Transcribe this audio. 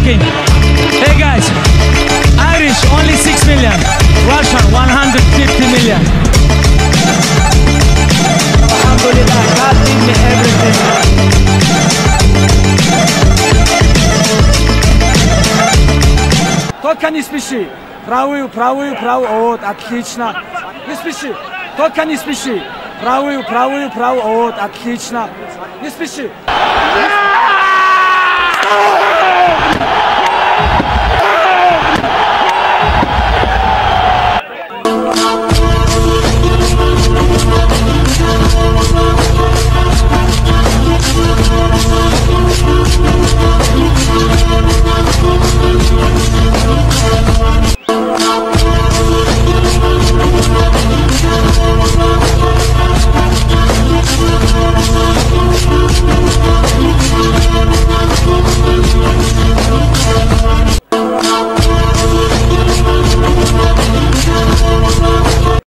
joking. Hey guys, Irish only 6 million, Russian 150 million. Alhamdulillah, God gave me everything. Только не спеши. Правую. Вот, отлично. Не спеши. Только не спеши. Правую. Вот, отлично. Не спеши.